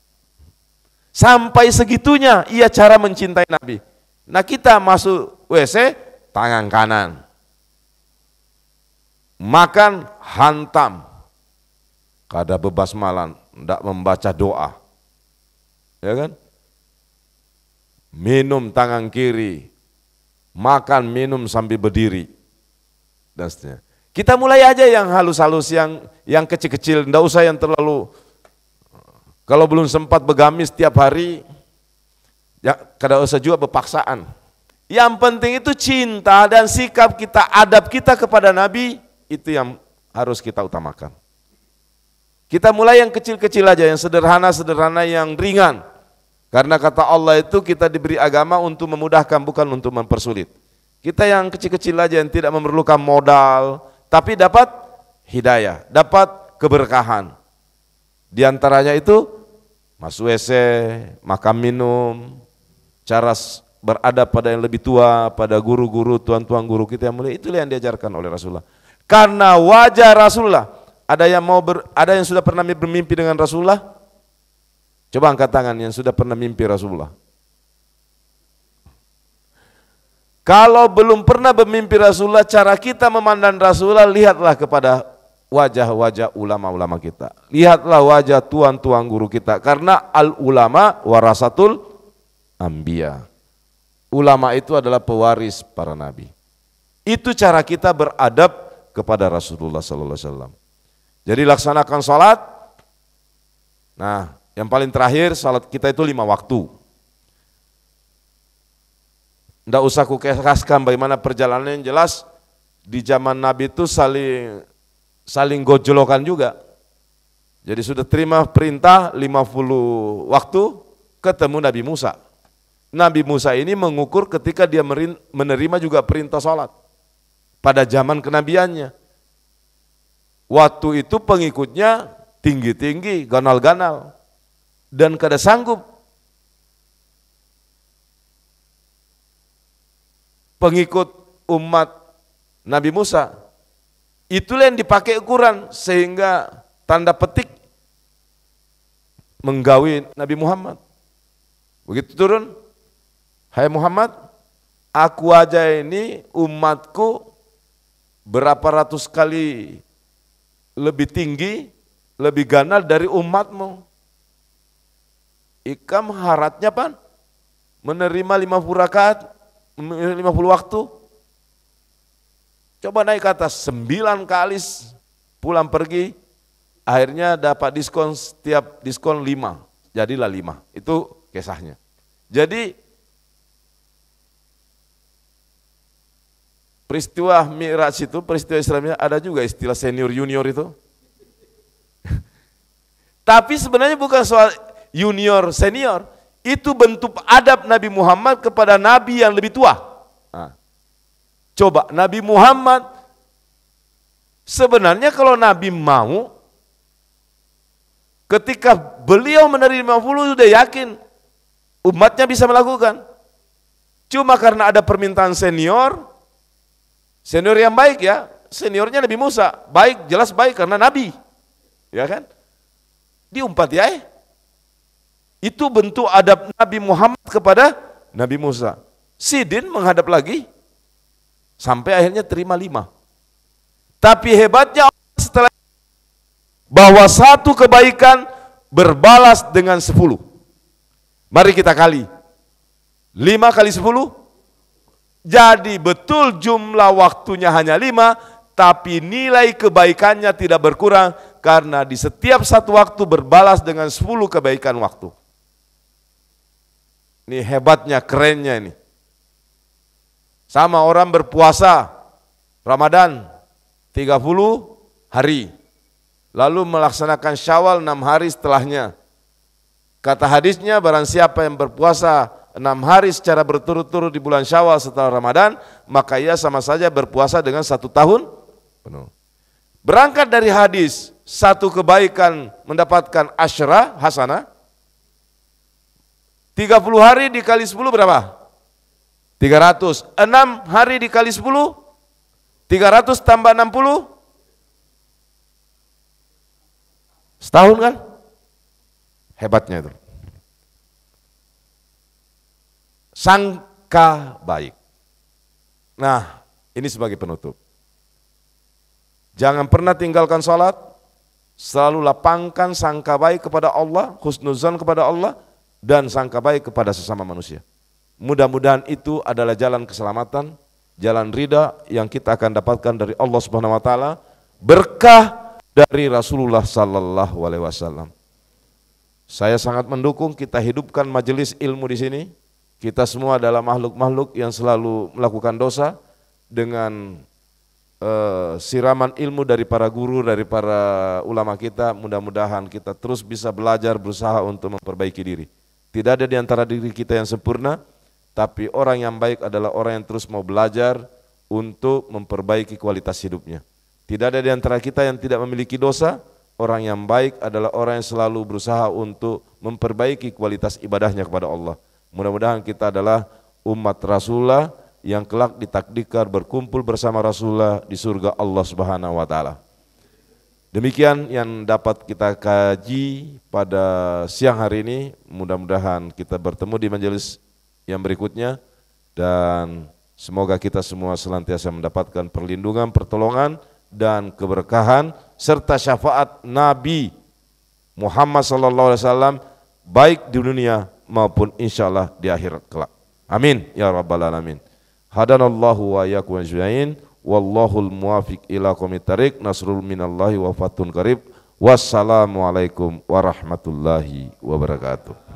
Sampai segitunya ia cara mencintai Nabi. Nah kita masuk WC, tangan kanan. Makan, hantam. Kada bebasmalan, tidak membaca doa. Ya kan? Minum tangan kiri. Makan, minum sambil berdiri. Dan seterusnya. Kita mulai aja yang halus-halus, yang kecil-kecil, tidak usah yang terlalu. Kalau belum sempat begamis setiap hari, ya kada usah juga berpaksaan. Yang penting itu cinta dan sikap kita, adab kita kepada Nabi, itu yang harus kita utamakan. Kita mulai yang kecil-kecil aja, yang sederhana-sederhana, yang ringan. Karena kata Allah itu kita diberi agama untuk memudahkan, bukan untuk mempersulit. Kita yang kecil-kecil aja, yang tidak memerlukan modal, tapi dapat hidayah, dapat keberkahan. Di antaranya itu masuk WC, makan minum, cara beradab pada yang lebih tua, pada guru-guru, tuan-tuan guru kita yang mulia, itulah yang diajarkan oleh Rasulullah. Karena wajah Rasulullah, ada yang sudah pernah bermimpi dengan Rasulullah? Coba angkat tangan yang sudah pernah mimpi Rasulullah. Kalau belum pernah bermimpi Rasulullah, cara kita memandang Rasulullah, lihatlah kepada wajah-wajah ulama-ulama kita. Lihatlah wajah tuan-tuan guru kita. Karena al-ulama warasatul anbiya. Ulama itu adalah pewaris para nabi. Itu cara kita beradab kepada Rasulullah sallallahu alaihi wasallam. Jadi laksanakan salat. Nah, yang paling terakhir salat kita itu 5 waktu. Tidak usah kukaskan bagaimana perjalanan, yang jelas di zaman Nabi itu saling gojolokan juga. Jadi sudah terima perintah 50 waktu, ketemu Nabi Musa. Nabi Musa ini mengukur ketika dia menerima juga perintah salat pada zaman kenabiannya. Waktu itu pengikutnya tinggi-tinggi, ganal-ganal, dan kada sanggup. Pengikut umat Nabi Musa, itulah yang dipakai ukuran, sehingga tanda petik menggawi Nabi Muhammad. Begitu turun, hai Muhammad, aku aja ini umatku berapa ratus kali lebih tinggi, lebih ganal dari umatmu. Ikam haratnya pan menerima 50 rakaat, 50 waktu. Coba naik ke atas 9 kali pulang pergi, akhirnya dapat diskon, setiap diskon 5, jadilah 5. Itu kisahnya. Jadi peristiwa Mi'raj itu, peristiwa Islamnya, ada juga istilah senior junior itu. Tapi sebenarnya bukan soal junior senior, itu bentuk adab Nabi Muhammad kepada Nabi yang lebih tua. Nah, coba Nabi Muhammad, sebenarnya kalau Nabi mau, ketika beliau menerima 50 sudah yakin umatnya bisa melakukan. Cuma karena ada permintaan senior yang baik ya, seniornya Nabi Musa, baik, jelas baik karena Nabi, ya kan? Diumpat ya, itu bentuk adab Nabi Muhammad kepada Nabi Musa. Sidin menghadap lagi, sampai akhirnya terima 5. Tapi hebatnya setelah bahwa satu kebaikan berbalas dengan 10. Mari kita kali 5 kali 10. Jadi betul jumlah waktunya hanya 5, tapi nilai kebaikannya tidak berkurang, karena di setiap satu waktu berbalas dengan 10 kebaikan waktu. Ini hebatnya, kerennya ini. Sama orang berpuasa Ramadan 30 hari, lalu melaksanakan Syawal 6 hari setelahnya. Kata hadisnya, barang siapa yang berpuasa 6 hari secara berturut-turut di bulan Syawal setelah Ramadan, maka ia sama saja berpuasa dengan 1 tahun penuh. Berangkat dari hadis, satu kebaikan mendapatkan asyra hasanah, 30 hari dikali 10 berapa? 300. 6 hari dikali 10, 300 tambah 60, setahun kan? Hebatnya itu. Sangka baik. Nah, ini sebagai penutup. Jangan pernah tinggalkan sholat, selalu lapangkan sangka baik kepada Allah, husnuzan kepada Allah, dan sangka baik kepada sesama manusia. Mudah-mudahan itu adalah jalan keselamatan, jalan ridha yang kita akan dapatkan dari Allah Subhanahu wa taala, berkah dari Rasulullah sallallahu alaihi wasallam. Saya sangat mendukung kita hidupkan majelis ilmu di sini. Kita semua adalah makhluk-makhluk yang selalu melakukan dosa, dengan siraman ilmu dari para guru, dari para ulama kita. Mudah-mudahan kita terus bisa belajar, berusaha untuk memperbaiki diri. Tidak ada di antara diri kita yang sempurna, tapi orang yang baik adalah orang yang terus mau belajar untuk memperbaiki kualitas hidupnya. Tidak ada di antara kita yang tidak memiliki dosa. Orang yang baik adalah orang yang selalu berusaha untuk memperbaiki kualitas ibadahnya kepada Allah. Mudah-mudahan kita adalah umat Rasulullah yang kelak ditakdirkan berkumpul bersama Rasulullah di surga Allah Subhanahu wa taala. Demikian yang dapat kita kaji pada siang hari ini. Mudah-mudahan kita bertemu di majelis yang berikutnya dan semoga kita semua senantiasa mendapatkan perlindungan, pertolongan dan keberkahan serta syafaat Nabi Muhammad SAW baik di dunia maupun insyaallah di akhirat kelak. Amin ya rabbal alamin. Hadanallahu wa iyyakum ajmain. Wallahul muwafiq ila aqwamit thariq. Nasrul minallahi wa fathun qarib. Wassalamualaikum warahmatullahi wabarakatuh.